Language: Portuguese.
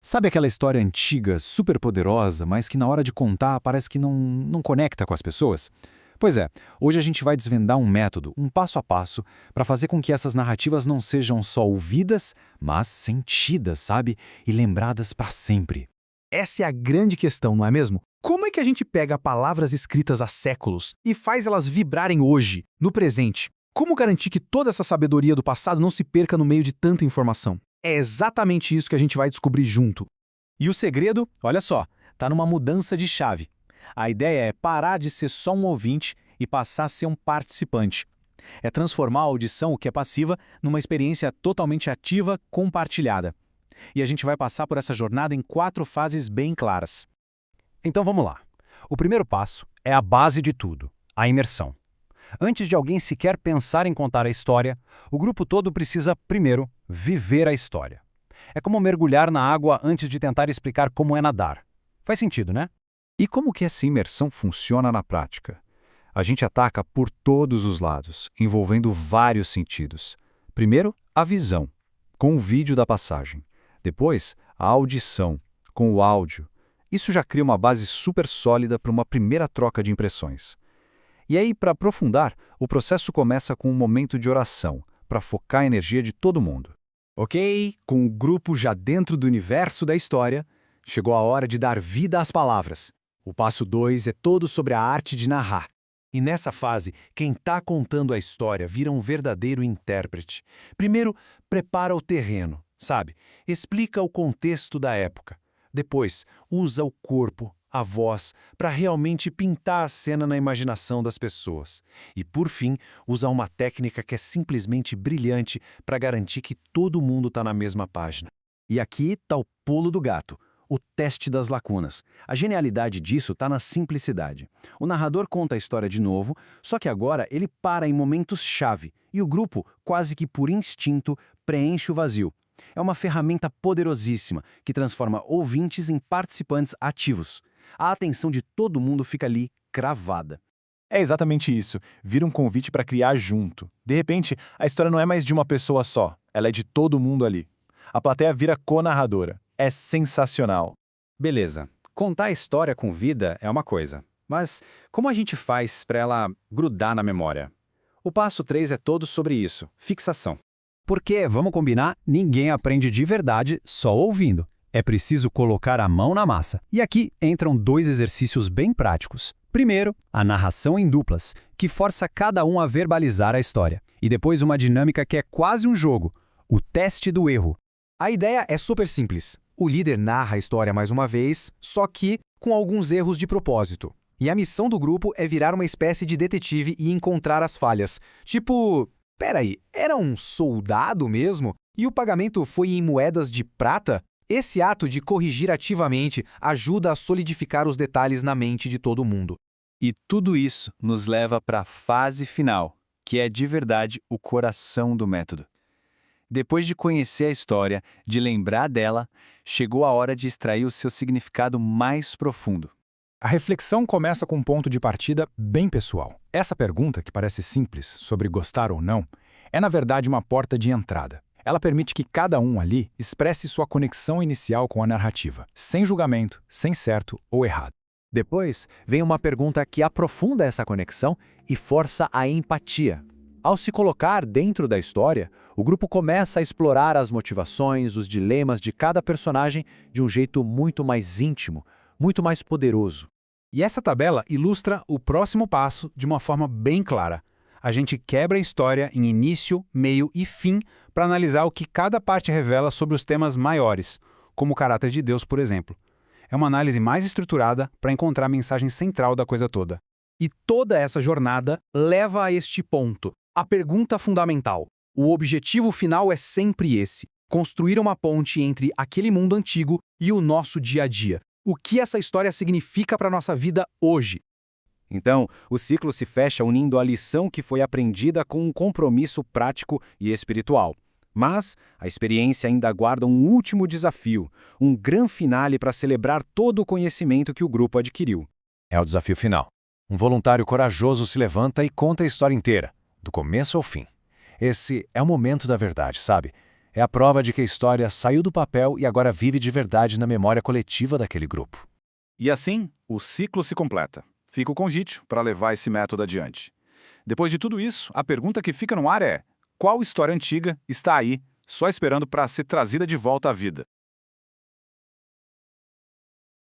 Sabe aquela história antiga, super poderosa, mas que na hora de contar parece que não conecta com as pessoas? Pois é, hoje a gente vai desvendar um método, um passo a passo, para fazer com que essas narrativas não sejam só ouvidas, mas sentidas, sabe? E lembradas para sempre. Essa é a grande questão, não é mesmo? Como é que a gente pega palavras escritas há séculos e faz elas vibrarem hoje, no presente? Como garantir que toda essa sabedoria do passado não se perca no meio de tanta informação? É exatamente isso que a gente vai descobrir junto. E o segredo, olha só, está numa mudança de chave. A ideia é parar de ser só um ouvinte e passar a ser um participante. É transformar a audição, que é passiva, numa experiência totalmente ativa, compartilhada. E a gente vai passar por essa jornada em 4 fases bem claras. Então vamos lá. O primeiro passo é a base de tudo, a imersão. Antes de alguém sequer pensar em contar a história, o grupo todo precisa, primeiro, viver a história. É como mergulhar na água antes de tentar explicar como é nadar. Faz sentido, né? E como que essa imersão funciona na prática? A gente ataca por todos os lados, envolvendo vários sentidos. Primeiro, a visão, com o vídeo da passagem. Depois, a audição, com o áudio. Isso já cria uma base super sólida para uma primeira troca de impressões. E aí, para aprofundar, o processo começa com um momento de oração, para focar a energia de todo mundo. Ok, com o grupo já dentro do universo da história, chegou a hora de dar vida às palavras. O passo 2 é todo sobre a arte de narrar. E nessa fase, quem está contando a história vira um verdadeiro intérprete. Primeiro, prepara o terreno, sabe? Explica o contexto da época. Depois, usa o corpo, a voz, para realmente pintar a cena na imaginação das pessoas. E, por fim, usa uma técnica que é simplesmente brilhante para garantir que todo mundo está na mesma página. E aqui está o pulo do gato, o teste das lacunas. A genialidade disso está na simplicidade. O narrador conta a história de novo, só que agora ele para em momentos-chave e o grupo, quase que por instinto, preenche o vazio. É uma ferramenta poderosíssima que transforma ouvintes em participantes ativos. A atenção de todo mundo fica ali cravada. É exatamente isso. Vira um convite para criar junto. De repente, a história não é mais de uma pessoa só. Ela é de todo mundo ali. A plateia vira co-narradora. É sensacional. Beleza, contar a história com vida é uma coisa. Mas como a gente faz para ela grudar na memória? O passo 3 é todo sobre isso, fixação. Porque, vamos combinar, ninguém aprende de verdade só ouvindo. É preciso colocar a mão na massa. E aqui entram 2 exercícios bem práticos. Primeiro, a narração em duplas, que força cada um a verbalizar a história. E depois uma dinâmica que é quase um jogo, o teste do erro. A ideia é super simples. O líder narra a história mais uma vez, só que com alguns erros de propósito. E a missão do grupo é virar uma espécie de detetive e encontrar as falhas. Tipo, peraí, era um soldado mesmo? E o pagamento foi em moedas de prata? Esse ato de corrigir ativamente ajuda a solidificar os detalhes na mente de todo mundo. E tudo isso nos leva para a fase final, que é de verdade o coração do método. Depois de conhecer a história, de lembrar dela, chegou a hora de extrair o seu significado mais profundo. A reflexão começa com um ponto de partida bem pessoal. Essa pergunta, que parece simples, sobre gostar ou não, é na verdade uma porta de entrada. Ela permite que cada um ali expresse sua conexão inicial com a narrativa, sem julgamento, sem certo ou errado. Depois, vem uma pergunta que aprofunda essa conexão e força a empatia. Ao se colocar dentro da história, o grupo começa a explorar as motivações, os dilemas de cada personagem de um jeito muito mais íntimo, muito mais poderoso. E essa tabela ilustra o próximo passo de uma forma bem clara. A gente quebra a história em início, meio e fim para analisar o que cada parte revela sobre os temas maiores, como o caráter de Deus, por exemplo. É uma análise mais estruturada para encontrar a mensagem central da coisa toda. E toda essa jornada leva a este ponto, a pergunta fundamental. O objetivo final é sempre esse: construir uma ponte entre aquele mundo antigo e o nosso dia a dia. O que essa história significa para a nossa vida hoje? Então, o ciclo se fecha unindo a lição que foi aprendida com um compromisso prático e espiritual. Mas a experiência ainda aguarda um último desafio, um grande finale para celebrar todo o conhecimento que o grupo adquiriu. É o desafio final. Um voluntário corajoso se levanta e conta a história inteira, do começo ao fim. Esse é o momento da verdade, sabe? É a prova de que a história saiu do papel e agora vive de verdade na memória coletiva daquele grupo. E assim, o ciclo se completa. Fica o convite para levar esse método adiante. Depois de tudo isso, a pergunta que fica no ar é: qual história antiga está aí, só esperando para ser trazida de volta à vida?